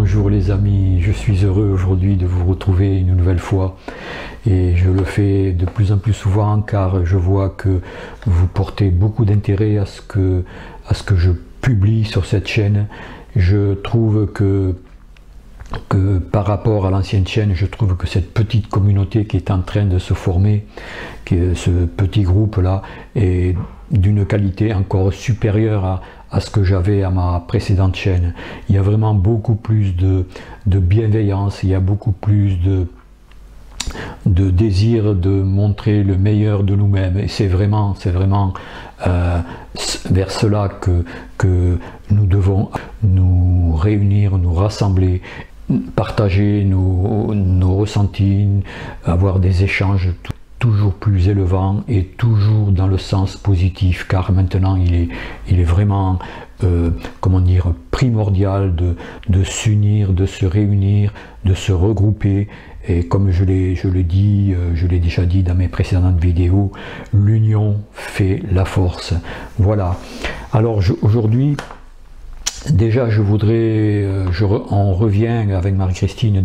Bonjour les amis, je suis heureux aujourd'hui de vous retrouver une nouvelle fois et je le fais de plus en plus souvent car je vois que vous portez beaucoup d'intérêt à ce que je publie sur cette chaîne. Je trouve que par rapport à l'ancienne chaîne, je trouve que cette petite communauté qui est en train de se former, ce petit groupe là, est d'une qualité encore supérieure à ce que j'avais à ma précédente chaîne. Il y a vraiment beaucoup plus de bienveillance, il y a beaucoup plus de désir de montrer le meilleur de nous-mêmes, et c'est vraiment vers cela que nous devons nous réunir, nous rassembler, partager nos ressentis, avoir des échanges toujours plus élevants et toujours dans le sens positif, car maintenant il est vraiment comment dire, primordial de s'unir, de se réunir, de se regrouper. Et comme je l'ai déjà dit dans mes précédentes vidéos, l'union fait la force. Voilà. Alors aujourd'hui, déjà, on revient avec Marie-Christine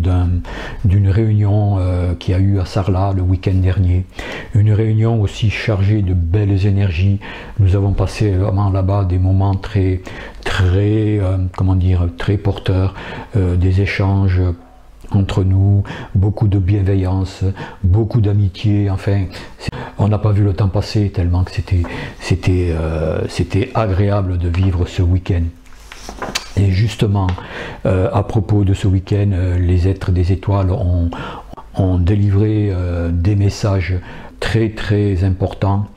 d'une réunion qui a eu à Sarlat le week-end dernier. Une réunion aussi chargée de belles énergies. Nous avons passé vraiment là-bas des moments très porteurs, des échanges entre nous, beaucoup de bienveillance, beaucoup d'amitié. Enfin, on n'a pas vu le temps passer tellement que c'était agréable de vivre ce week-end. Et justement, à propos de ce week-end, les êtres des étoiles ont délivré des messages très importants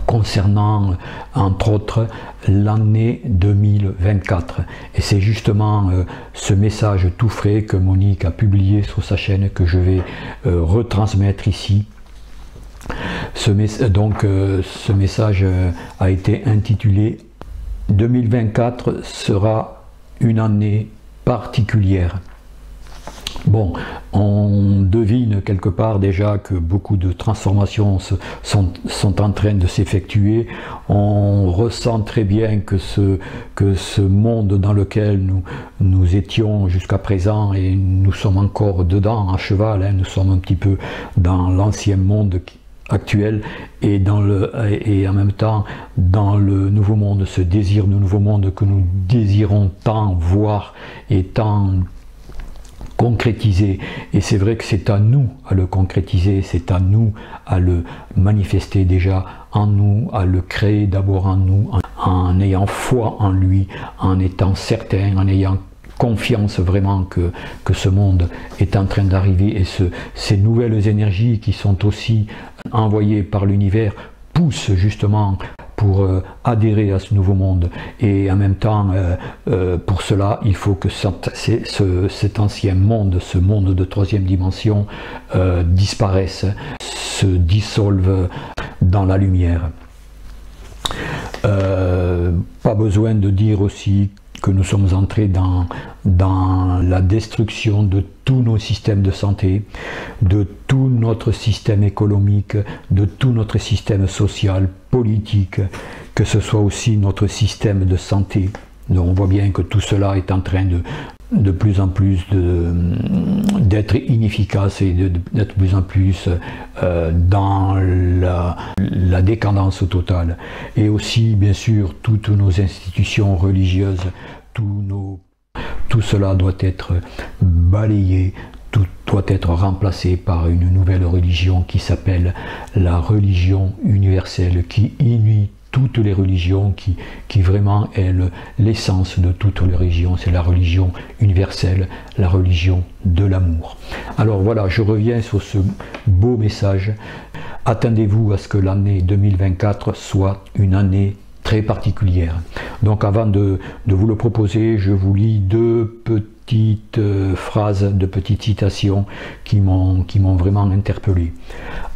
concernant, entre autres, l'année 2024. Et c'est justement ce message tout frais que Monique a publié sur sa chaîne que je vais retransmettre ici. Ce message a été intitulé 2024 sera une année particulière. Bon, on devine quelque part déjà que beaucoup de transformations sont en train de s'effectuer. On ressent très bien que ce monde dans lequel nous étions jusqu'à présent, et nous sommes encore dedans à cheval, hein, nous sommes un petit peu dans l'ancien monde actuel et en même temps dans le nouveau monde, ce désir de nouveau monde que nous désirons tant voir et tant concrétiser. Et c'est vrai que c'est à nous à le concrétiser, c'est à nous à le manifester déjà en nous, à le créer d'abord en nous, en ayant foi en lui, en étant certain, en ayant confiance vraiment que ce monde est en train d'arriver, et ces nouvelles énergies qui sont aussi envoyées par l'univers poussent justement pour adhérer à ce nouveau monde. Et en même temps, pour cela, il faut que cet ancien monde, ce monde de troisième dimension, disparaisse, se dissolve dans la lumière. Pas besoin de dire aussi que nous sommes entrés dans la destruction de tous nos systèmes de santé, de tout notre système économique, de tout notre système social, politique, que ce soit aussi notre système de santé. Donc on voit bien que tout cela est en train de plus en plus d'être inefficace et d'être de plus en plus dans la décadence totale. Et aussi, bien sûr, toutes nos institutions religieuses, tout cela doit être balayé, tout doit être remplacé par une nouvelle religion qui s'appelle la religion universelle, qui unit toutes les religions, qui vraiment est l'essence de toutes les religions. C'est la religion universelle, la religion de l'amour. Alors voilà, je reviens sur ce beau message. Attendez-vous à ce que l'année 2024 soit une année très particulière. Donc avant de vous le proposer, je vous lis deux petites phrases, deux petites citations qui m'ont vraiment interpellé.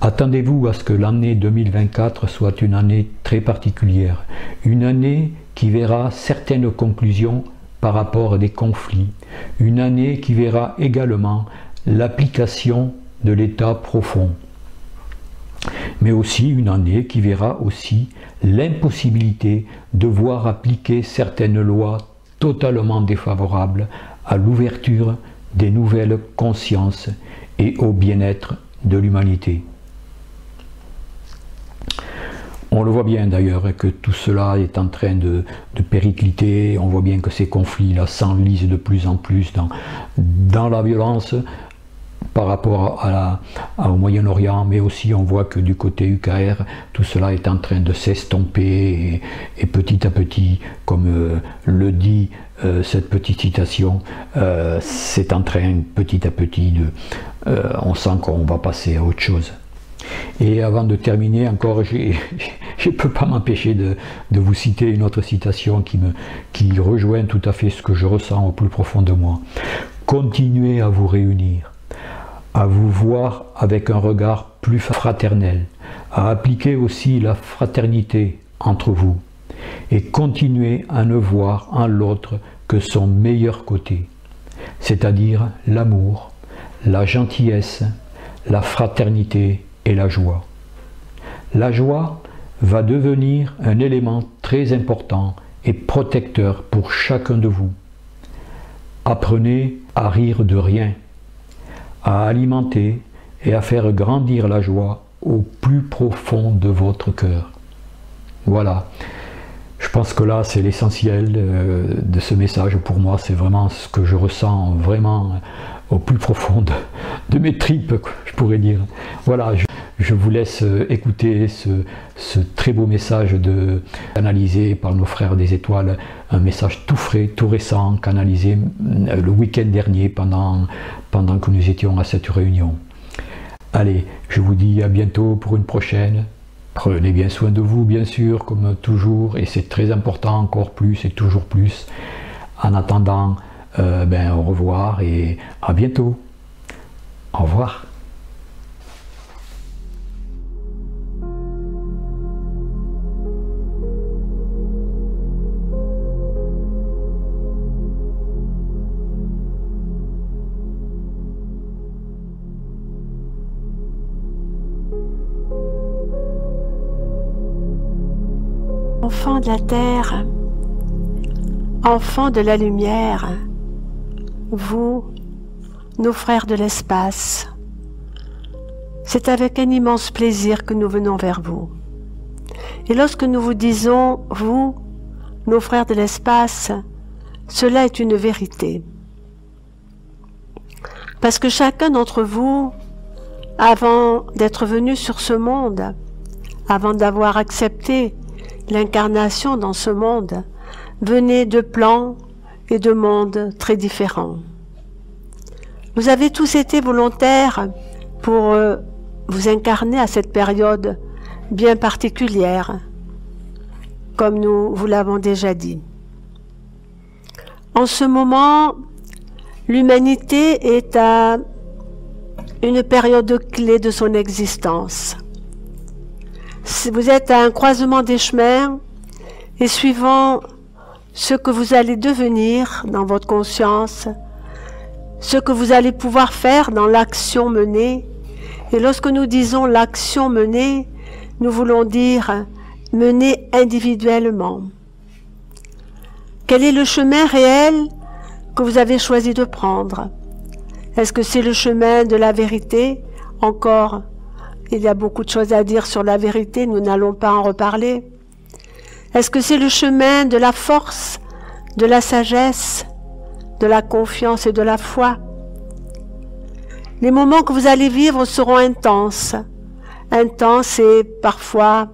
Attendez-vous à ce que l'année 2024 soit une année très particulière, une année qui verra certaines conclusions par rapport à des conflits, une année qui verra également l'application de l'état profond, mais aussi une année qui verra aussi l'impossibilité de voir appliquer certaines lois totalement défavorables à l'ouverture des nouvelles consciences et au bien-être de l'humanité. On le voit bien d'ailleurs que tout cela est en train de péricliter, on voit bien que ces conflits-là s'enlisent de plus en plus dans la violence par rapport au Moyen-Orient, mais aussi on voit que du côté UKR, tout cela est en train de s'estomper et petit à petit, comme le dit cette petite citation, c'est en train petit à petit on sent qu'on va passer à autre chose. Et avant de terminer encore, je ne peux pas m'empêcher de vous citer une autre citation qui rejoint tout à fait ce que je ressens au plus profond de moi. Continuez à vous réunir, à vous voir avec un regard plus fraternel, à appliquer aussi la fraternité entre vous, et continuez à ne voir en l'autre que son meilleur côté, c'est-à-dire l'amour, la gentillesse, la fraternité et la joie. La joie va devenir un élément très important et protecteur pour chacun de vous. Apprenez à rire de rien, à alimenter et à faire grandir la joie au plus profond de votre cœur. Voilà, je pense que là c'est l'essentiel de ce message pour moi, c'est vraiment ce que je ressens vraiment au plus profond de mes tripes, je pourrais dire. Voilà, je vous laisse écouter ce très beau message canalisé par nos frères des étoiles, un message tout frais, tout récent, canalisé le week-end dernier pendant que nous étions à cette réunion. Allez, je vous dis à bientôt pour une prochaine. Prenez bien soin de vous, bien sûr, comme toujours, et c'est très important, encore plus et toujours plus. En attendant, au revoir et à bientôt. Au revoir. Enfants de la terre, enfants de la lumière, vous, nos frères de l'espace, c'est avec un immense plaisir que nous venons vers vous. Et lorsque nous vous disons, vous, nos frères de l'espace, cela est une vérité. Parce que chacun d'entre vous, avant d'être venu sur ce monde, avant d'avoir accepté l'incarnation dans ce monde, venait de plans et de mondes très différents. Vous avez tous été volontaires pour vous incarner à cette période bien particulière, comme nous vous l'avons déjà dit. En ce moment, l'humanité est à une période clé de son existence. Vous êtes à un croisement des chemins et suivant ce que vous allez devenir dans votre conscience, ce que vous allez pouvoir faire dans l'action menée. Et lorsque nous disons l'action menée, nous voulons dire menée individuellement. Quel est le chemin réel que vous avez choisi de prendre? Est-ce que c'est le chemin de la vérité? Encore, il y a beaucoup de choses à dire sur la vérité, nous n'allons pas en reparler. Est-ce que c'est le chemin de la force, de la sagesse, de la confiance et de la foi? Les moments que vous allez vivre seront intenses. Intenses et parfois,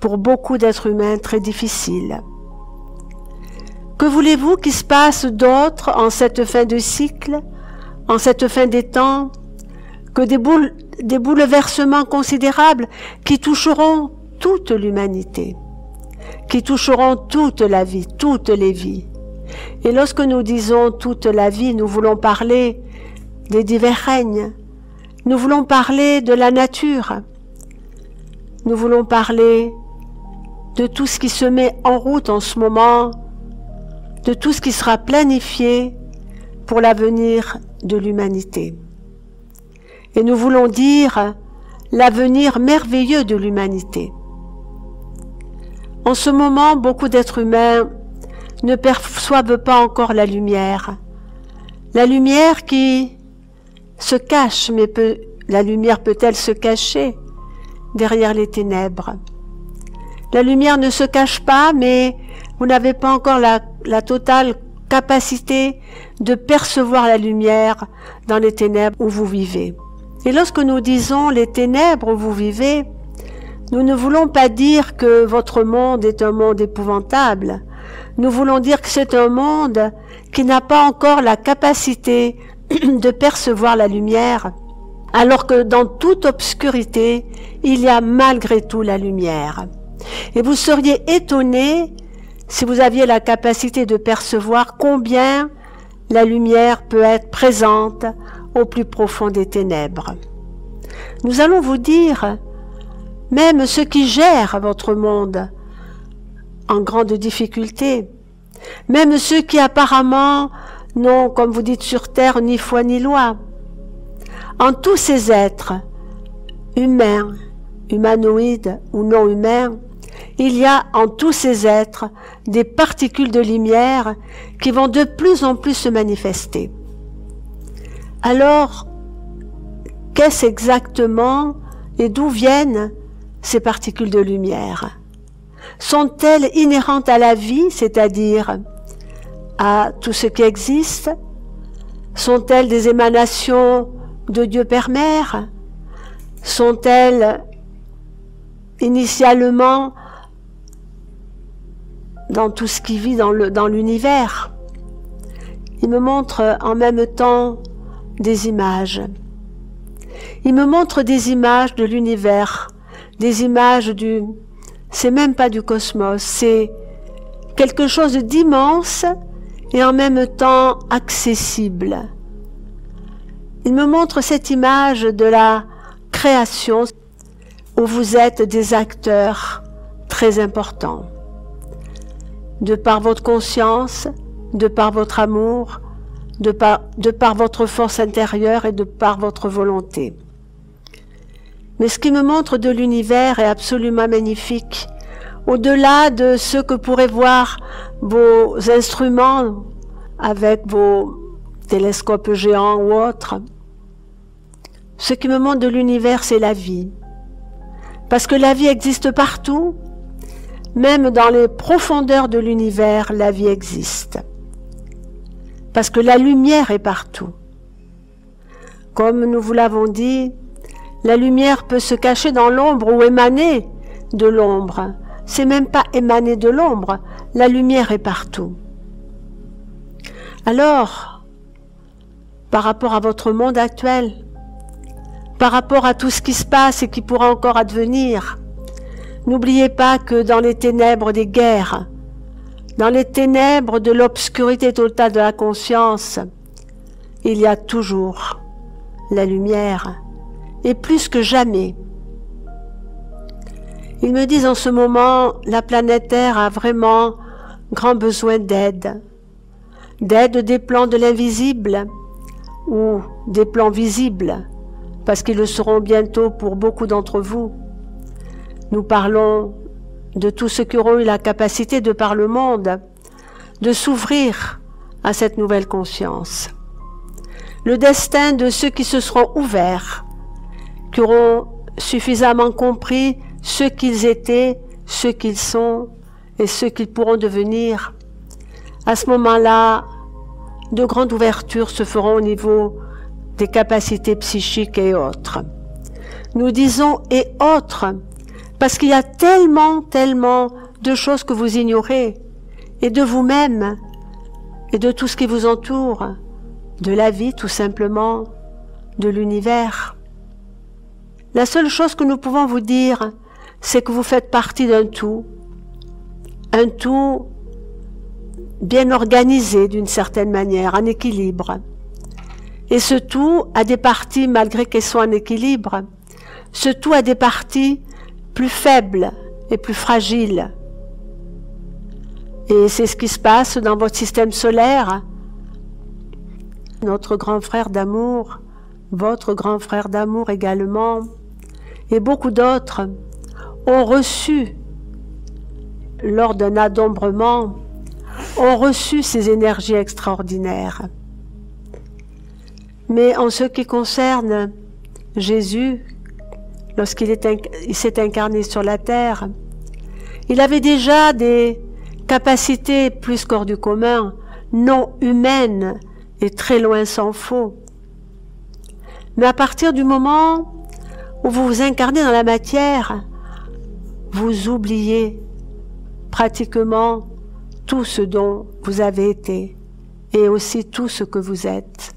pour beaucoup d'êtres humains, très difficiles. Que voulez-vous qu'il se passe d'autre en cette fin de cycle, en cette fin des temps, que des bouleversements considérables qui toucheront toute l'humanité, qui toucheront toute la vie, toutes les vies. Et lorsque nous disons toute la vie, nous voulons parler des divers règnes, nous voulons parler de la nature, nous voulons parler de tout ce qui se met en route en ce moment, de tout ce qui sera planifié pour l'avenir de l'humanité. Et nous voulons dire l'avenir merveilleux de l'humanité. En ce moment, beaucoup d'êtres humains ne perçoivent pas encore la lumière. La lumière qui se cache, mais la lumière peut-elle se cacher derrière les ténèbres? La lumière ne se cache pas, mais vous n'avez pas encore la totale capacité de percevoir la lumière dans les ténèbres où vous vivez. Et lorsque nous disons les ténèbres où vous vivez, nous ne voulons pas dire que votre monde est un monde épouvantable. Nous voulons dire que c'est un monde qui n'a pas encore la capacité de percevoir la lumière, alors que dans toute obscurité, il y a malgré tout la lumière. Et vous seriez étonné si vous aviez la capacité de percevoir combien la lumière peut être présente au plus profond des ténèbres. Nous allons vous dire, même ceux qui gèrent votre monde en grande difficulté, même ceux qui apparemment n'ont, comme vous dites sur terre, ni foi ni loi, en tous ces êtres, humains, humanoïdes ou non humains, il y a en tous ces êtres des particules de lumière qui vont de plus en plus se manifester. Alors, qu'est-ce exactement et d'où viennent ces particules de lumière? Sont-elles inhérentes à la vie, c'est-à-dire à tout ce qui existe? Sont-elles des émanations de Dieu Père Mère? Sont-elles initialement dans tout ce qui vit dans l'univers? Il me montre en même temps des images. Il me montre des images de l'univers, des images c'est même pas du cosmos, c'est quelque chose d'immense et en même temps accessible. Il me montre cette image de la création où vous êtes des acteurs très importants. De par votre conscience, de par votre amour, de par votre force intérieure et de par votre volonté. Mais ce qui me montre de l'univers est absolument magnifique. Au-delà de ce que pourraient voir vos instruments avec vos télescopes géants ou autres, ce qui me montre de l'univers, c'est la vie. Parce que la vie existe partout, même dans les profondeurs de l'univers, la vie existe. Parce que la lumière est partout. Comme nous vous l'avons dit, la lumière peut se cacher dans l'ombre ou émaner de l'ombre. C'est même pas émaner de l'ombre, la lumière est partout. Alors, par rapport à votre monde actuel, par rapport à tout ce qui se passe et qui pourra encore advenir, n'oubliez pas que dans les ténèbres des guerres, dans les ténèbres de l'obscurité totale de la conscience, il y a toujours la lumière, et plus que jamais. Ils me disent en ce moment, la planète Terre a vraiment grand besoin d'aide. D'aide des plans de l'invisible ou des plans visibles, parce qu'ils le seront bientôt pour beaucoup d'entre vous. Nous parlons de tous ceux qui auront eu la capacité de par le monde de s'ouvrir à cette nouvelle conscience. Le destin de ceux qui se seront ouverts, qui auront suffisamment compris ce qu'ils étaient, ce qu'ils sont et ce qu'ils pourront devenir. À ce moment-là, de grandes ouvertures se feront au niveau des capacités psychiques et autres. Nous disons « et autres » parce qu'il y a tellement de choses que vous ignorez, et de vous-même, et de tout ce qui vous entoure, de la vie tout simplement, de l'univers. La seule chose que nous pouvons vous dire, c'est que vous faites partie d'un tout bien organisé d'une certaine manière, en équilibre. Et ce tout a des parties, malgré qu'elles soient en équilibre, ce tout a des parties plus faibles et plus fragiles. Et c'est ce qui se passe dans votre système solaire. Notre grand frère d'amour, votre grand frère d'amour également, et beaucoup d'autres ont reçu, lors d'un adombrement, ont reçu ces énergies extraordinaires. Mais en ce qui concerne Jésus, lorsqu'il s'est incarné sur la terre, il avait déjà des capacités plus qu'hors du commun, non humaines et très loin s'en faut. Mais à partir du moment où vous vous incarnez dans la matière, vous oubliez pratiquement tout ce dont vous avez été et aussi tout ce que vous êtes.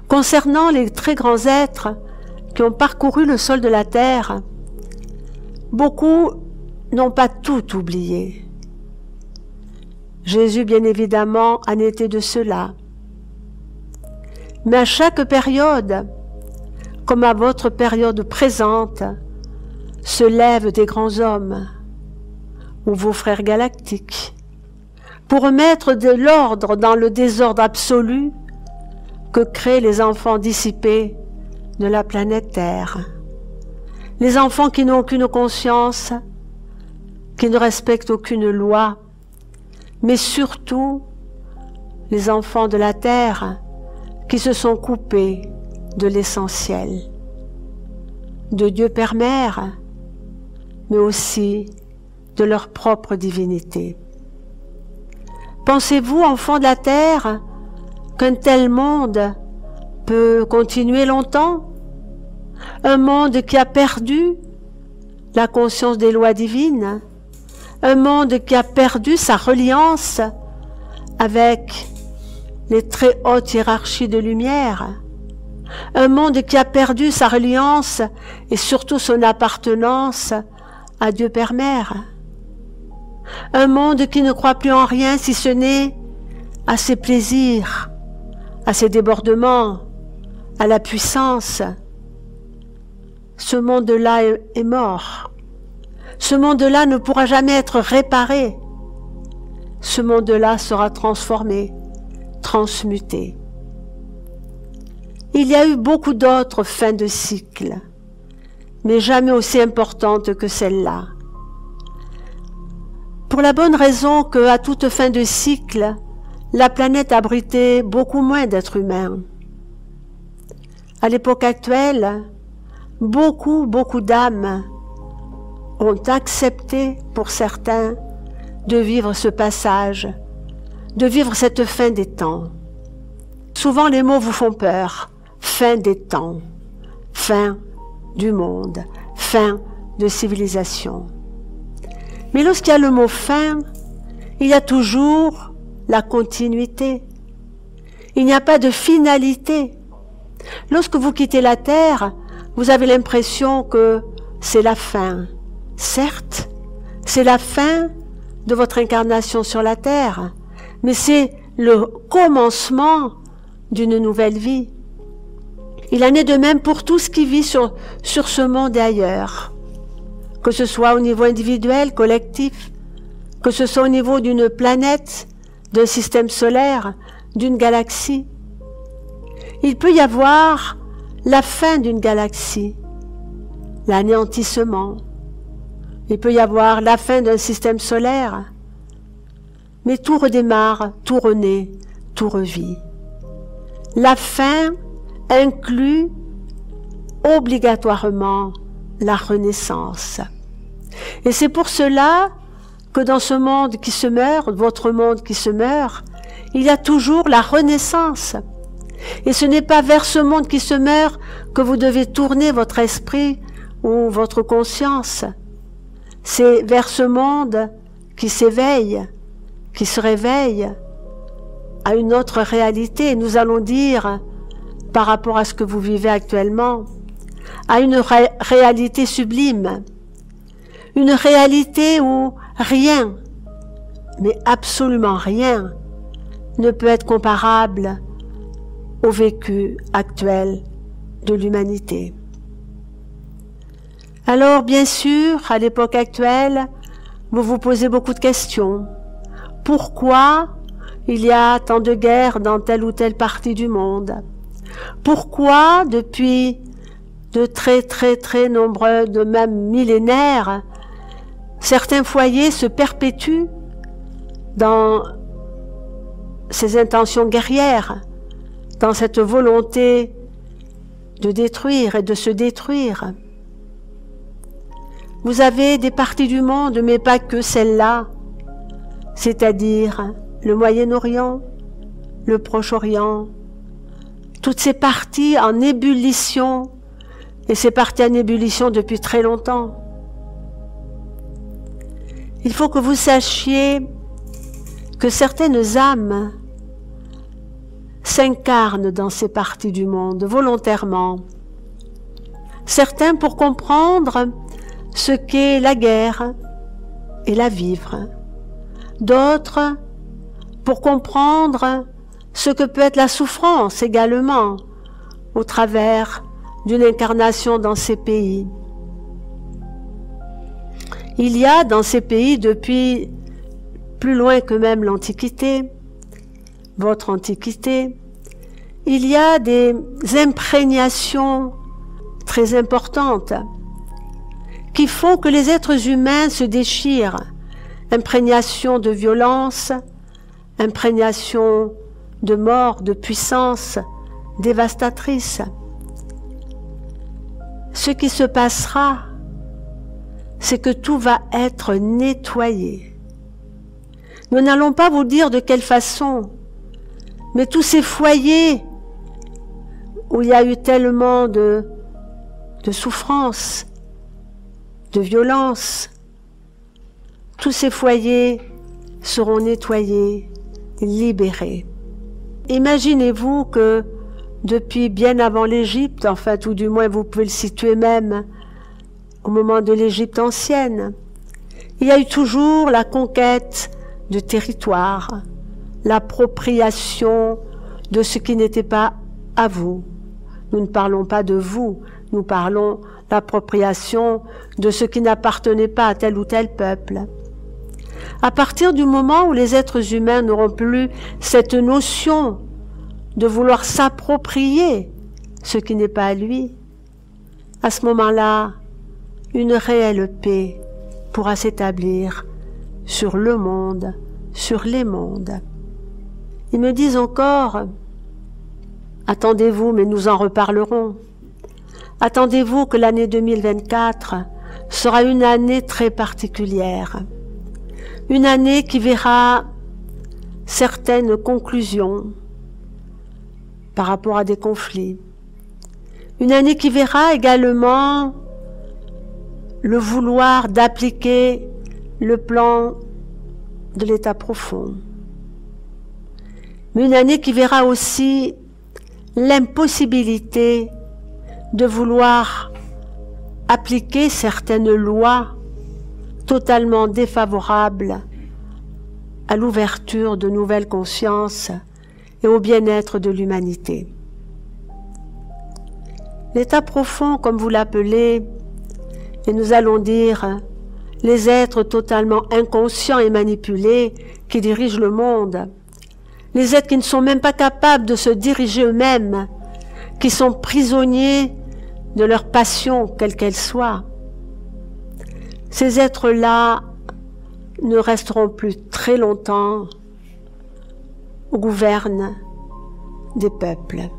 Concernant les très grands êtres qui ont parcouru le sol de la terre, beaucoup n'ont pas tout oublié. Jésus, bien évidemment, en était de ceux-là. Mais à chaque période, comme à votre période présente, se lèvent des grands hommes, ou vos frères galactiques, pour remettre de l'ordre dans le désordre absolu que créent les enfants dissipés de la planète Terre. Les enfants qui n'ont aucune conscience, qui ne respectent aucune loi, mais surtout les enfants de la Terre qui se sont coupés de l'essentiel, de Dieu Père Mère, mais aussi de leur propre divinité. Pensez-vous, enfants de la Terre, qu'un tel monde peut continuer longtemps? Un monde qui a perdu la conscience des lois divines, un monde qui a perdu sa reliance avec les très hautes hiérarchies de lumière, un monde qui a perdu sa reliance et surtout son appartenance à Dieu Père Mère, un monde qui ne croit plus en rien si ce n'est à ses plaisirs, à ses débordements, à la puissance. Ce monde-là est mort. Ce monde-là ne pourra jamais être réparé. Ce monde-là sera transformé, transmuté. Il y a eu beaucoup d'autres fins de cycle, mais jamais aussi importantes que celle-là. Pour la bonne raison qu'à toute fin de cycle, la planète abritait beaucoup moins d'êtres humains. À l'époque actuelle, beaucoup d'âmes ont accepté, pour certains, de vivre ce passage, de vivre cette fin des temps. Souvent les mots vous font peur. Fin des temps, fin du monde, fin de civilisation. Mais lorsqu'il y a le mot fin, il y a toujours la continuité. Il n'y a pas de finalité. Lorsque vous quittez la Terre, vous avez l'impression que c'est la fin. Certes, c'est la fin de votre incarnation sur la Terre, mais c'est le commencement d'une nouvelle vie. Il en est de même pour tout ce qui vit sur ce monde et ailleurs, que ce soit au niveau individuel, collectif, que ce soit au niveau d'une planète, d'un système solaire, d'une galaxie. Il peut y avoir la fin d'une galaxie, l'anéantissement. Il peut y avoir la fin d'un système solaire, mais tout redémarre, tout renaît, tout revit. La fin inclut obligatoirement la renaissance. Et c'est pour cela que dans ce monde qui se meurt, votre monde qui se meurt, il y a toujours la renaissance. Et ce n'est pas vers ce monde qui se meurt que vous devez tourner votre esprit ou votre conscience. C'est vers ce monde qui s'éveille, qui se réveille à une autre réalité. Nous allons dire, par rapport à ce que vous vivez actuellement, à une réalité sublime, une réalité où rien, mais absolument rien, ne peut être comparable au vécu actuel de l'humanité. Alors, bien sûr, à l'époque actuelle, vous vous posez beaucoup de questions. Pourquoi il y a tant de guerres dans telle ou telle partie du monde? Pourquoi, depuis de très nombreux, de même millénaires, certains foyers se perpétuent dans ces intentions guerrières, dans cette volonté de détruire et de se détruire. Vous avez des parties du monde, mais pas que celle-là, c'est-à-dire le Moyen-Orient, le Proche-Orient, toutes ces parties en ébullition, et ces parties en ébullition depuis très longtemps. Il faut que vous sachiez que certaines âmes s'incarnent dans ces parties du monde volontairement. Certains pour comprendre ce qu'est la guerre et la vivre. D'autres pour comprendre ce que peut être la souffrance également au travers d'une incarnation dans ces pays. Il y a dans ces pays depuis plus loin que même l'Antiquité, votre Antiquité, il y a des imprégnations très importantes qui font que les êtres humains se déchirent. Imprégnation de violence, imprégnation de mort, de puissance dévastatrice. Ce qui se passera, c'est que tout va être nettoyé. Nous n'allons pas vous dire de quelle façon, mais tous ces foyers où il y a eu tellement de souffrance, de violence, tous ces foyers seront nettoyés, libérés. Imaginez-vous que depuis bien avant l'Égypte, enfin tout du moins vous pouvez le situer même au moment de l'Égypte ancienne, il y a eu toujours la conquête de territoire, l'appropriation de ce qui n'était pas à vous. Nous ne parlons pas de vous, nous parlons d'appropriation de ce qui n'appartenait pas à tel ou tel peuple. À partir du moment où les êtres humains n'auront plus cette notion de vouloir s'approprier ce qui n'est pas à lui, à ce moment-là, une réelle paix pourra s'établir sur le monde, sur les mondes. Ils me disent encore, attendez-vous, mais nous en reparlerons, attendez-vous que l'année 2024 sera une année très particulière, une année qui verra certaines conclusions par rapport à des conflits, une année qui verra également le vouloir d'appliquer le plan de l'état profond, mais une année qui verra aussi l'impossibilité de vouloir appliquer certaines lois totalement défavorables à l'ouverture de nouvelles consciences et au bien-être de l'humanité. L'état profond, comme vous l'appelez, et nous allons dire les êtres totalement inconscients et manipulés qui dirigent le monde, les êtres qui ne sont même pas capables de se diriger eux-mêmes, qui sont prisonniers de leur passion, quelle qu'elle soit. Ces êtres-là ne resteront plus très longtemps au gouverne des peuples.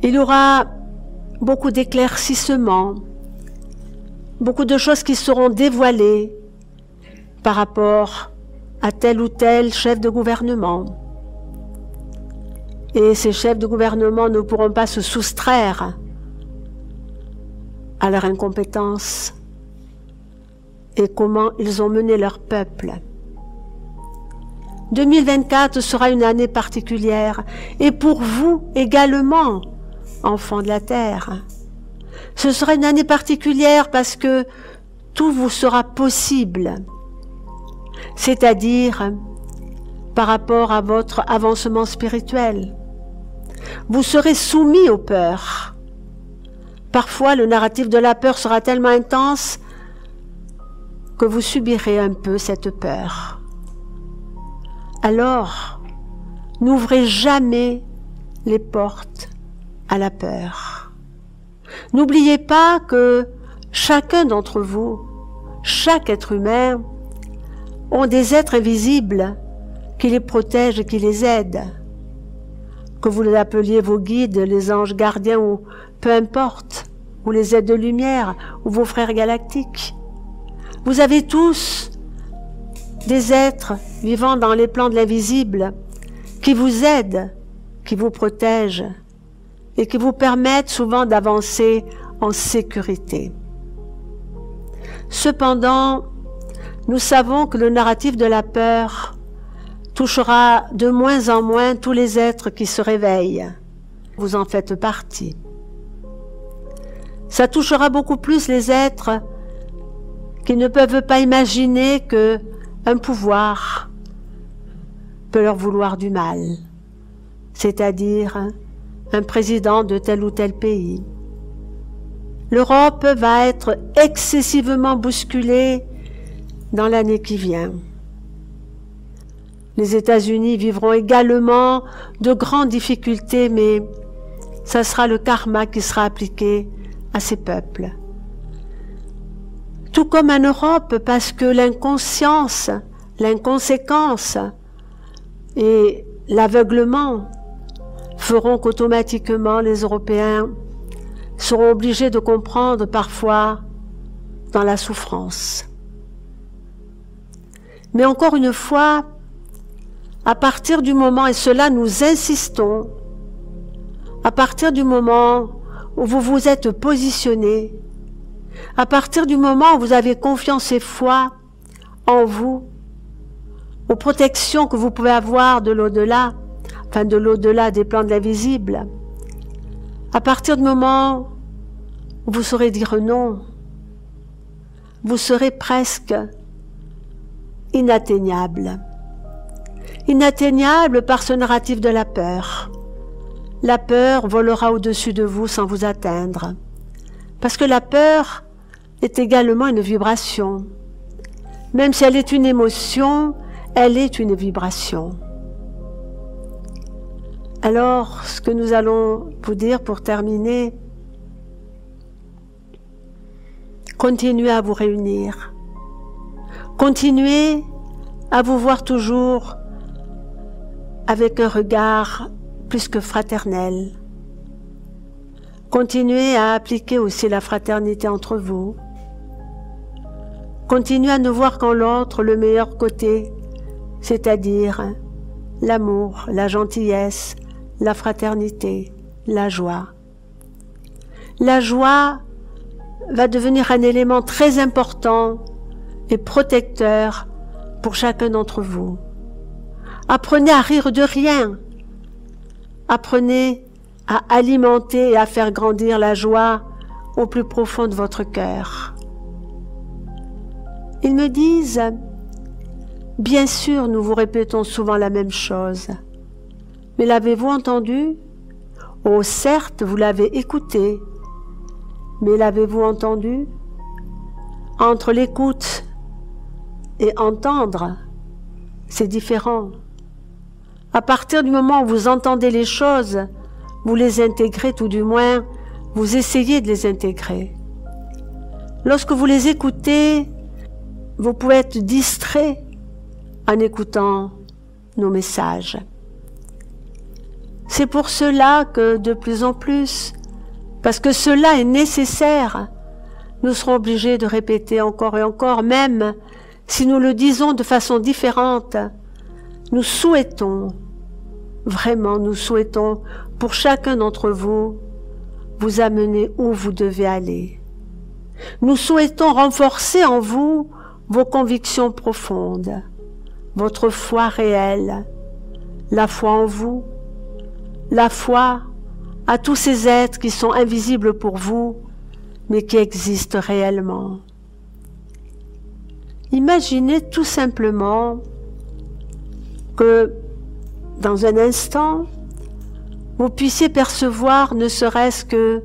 Il y aura beaucoup d'éclaircissements, beaucoup de choses qui seront dévoilées par rapport à tel ou tel chef de gouvernement. Et ces chefs de gouvernement ne pourront pas se soustraire à leur incompétence et comment ils ont mené leur peuple. 2024 sera une année particulière, et pour vous également, enfants de la terre. Ce sera une année particulière parce que tout vous sera possible, c'est-à-dire par rapport à votre avancement spirituel. Vous serez soumis aux peurs. Parfois, le narratif de la peur sera tellement intense que vous subirez un peu cette peur. Alors, n'ouvrez jamais les portes à la peur. N'oubliez pas que chacun d'entre vous, chaque être humain, ont des êtres invisibles qui les protège et qui les aide. Que vous les appeliez vos guides, les anges gardiens ou peu importe, ou les aides de lumière, ou vos frères galactiques. Vous avez tous des êtres vivant dans les plans de l'invisible qui vous aident, qui vous protègent et qui vous permettent souvent d'avancer en sécurité. Cependant, nous savons que le narratif de la peur touchera de moins en moins tous les êtres qui se réveillent. Vous en faites partie. Ça touchera beaucoup plus les êtres qui ne peuvent pas imaginer que un pouvoir peut leur vouloir du mal, c'est-à-dire un président de tel ou tel pays. L'Europe va être excessivement bousculée dans l'année qui vient. Les États-Unis vivront également de grandes difficultés, mais ça sera le karma qui sera appliqué à ces peuples. Tout comme en Europe, parce que l'inconscience, l'inconséquence et l'aveuglement feront qu'automatiquement les Européens seront obligés de comprendre parfois dans la souffrance. Mais encore une fois, à partir du moment, et cela nous insistons, à partir du moment où vous vous êtes positionné, à partir du moment où vous avez confiance et foi en vous, aux protections que vous pouvez avoir de l'au-delà, enfin de l'au-delà des plans de l'invisible, à partir du moment où vous saurez dire non, vous serez presque inatteignable. Inatteignable par ce narratif de la peur. La peur volera au-dessus de vous sans vous atteindre. Parce que la peur est également une vibration. Même si elle est une émotion, elle est une vibration. Alors, ce que nous allons vous dire pour terminer, continuez à vous réunir. Continuez à vous voir toujours avec un regard plus que fraternel. Continuez à appliquer aussi la fraternité entre vous. Continuez à ne voir qu'en l'autre le meilleur côté, c'est-à-dire l'amour, la gentillesse, la fraternité, la joie. La joie va devenir un élément très important et protecteur pour chacun d'entre vous. Apprenez à rire de rien. Apprenez à alimenter et à faire grandir la joie au plus profond de votre cœur. Ils me disent, bien sûr, nous vous répétons souvent la même chose. Mais l'avez-vous entendu? Oh, certes, vous l'avez écouté. Mais l'avez-vous entendu? Entre l'écoute et entendre, c'est différent. À partir du moment où vous entendez les choses, vous les intégrez, tout du moins, vous essayez de les intégrer. Lorsque vous les écoutez, vous pouvez être distrait en écoutant nos messages. C'est pour cela que de plus en plus, parce que cela est nécessaire, nous serons obligés de répéter encore et encore, même si nous le disons de façon différente. Nous souhaitons, vraiment nous souhaitons, pour chacun d'entre vous, vous amener où vous devez aller. Nous souhaitons renforcer en vous vos convictions profondes, votre foi réelle, la foi en vous, la foi à tous ces êtres qui sont invisibles pour vous, mais qui existent réellement. Imaginez tout simplement que dans un instant, vous puissiez percevoir ne serait-ce que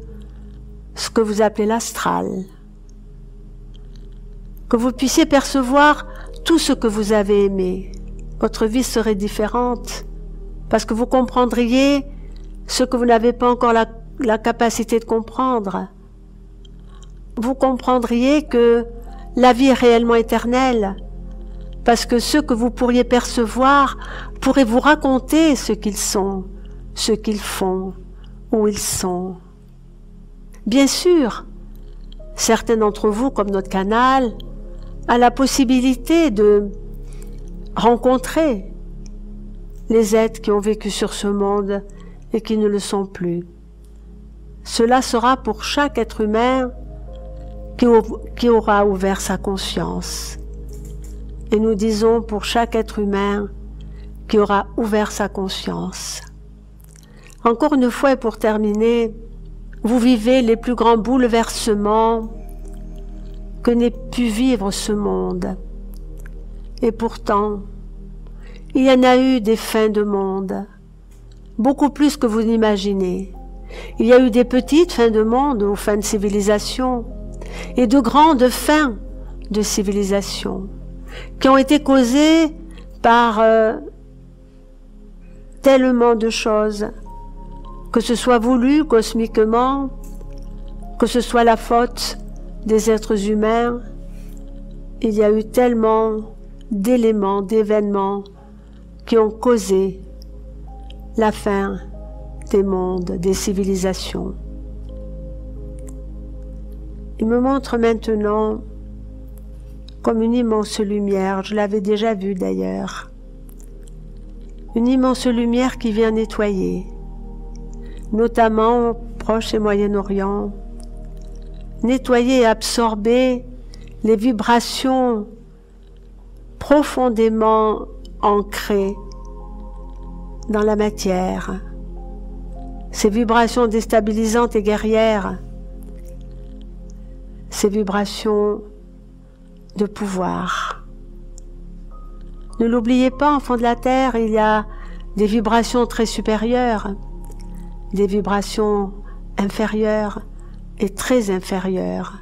ce que vous appelez l'astral, que vous puissiez percevoir tout ce que vous avez aimé. Votre vie serait différente parce que vous comprendriez ce que vous n'avez pas encore la capacité de comprendre. Vous comprendriez que la vie est réellement éternelle, parce que ceux que vous pourriez percevoir pourraient vous raconter ce qu'ils sont, ce qu'ils font, où ils sont. Bien sûr, certains d'entre vous, comme notre canal, a la possibilité de rencontrer les êtres qui ont vécu sur ce monde et qui ne le sont plus. Cela sera pour chaque être humain qui aura ouvert sa conscience. Et nous disons pour chaque être humain qui aura ouvert sa conscience. Encore une fois et pour terminer, vous vivez les plus grands bouleversements que n'ait pu vivre ce monde. Et pourtant, il y en a eu des fins de monde, beaucoup plus que vous n'imaginez. Il y a eu des petites fins de monde ou fins de civilisation, et de grandes fins de civilisation, qui ont été causées par tellement de choses, que ce soit voulu cosmiquement, que ce soit la faute des êtres humains. Il y a eu tellement d'éléments, d'événements qui ont causé la fin des mondes, des civilisations. Il me montre maintenant comme une immense lumière, je l'avais déjà vue d'ailleurs, une immense lumière qui vient nettoyer, notamment au Proche et Moyen-Orient, nettoyer et absorber les vibrations profondément ancrées dans la matière, ces vibrations déstabilisantes et guerrières, ces vibrations de pouvoir. Ne l'oubliez pas, enfants de la Terre, il y a des vibrations très supérieures, des vibrations inférieures et très inférieures.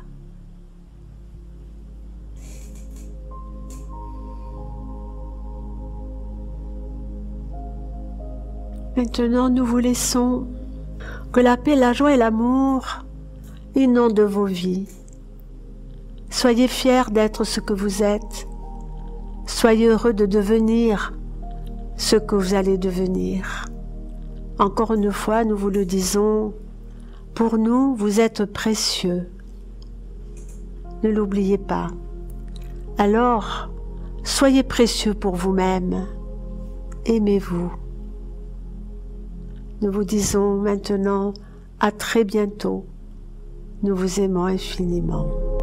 Maintenant, nous vous laissons que la paix, la joie et l'amour inondent vos vies. Soyez fiers d'être ce que vous êtes. Soyez heureux de devenir ce que vous allez devenir. Encore une fois, nous vous le disons, pour nous, vous êtes précieux. Ne l'oubliez pas. Alors, soyez précieux pour vous-même. Aimez-vous. Nous vous disons maintenant à très bientôt. Nous vous aimons infiniment.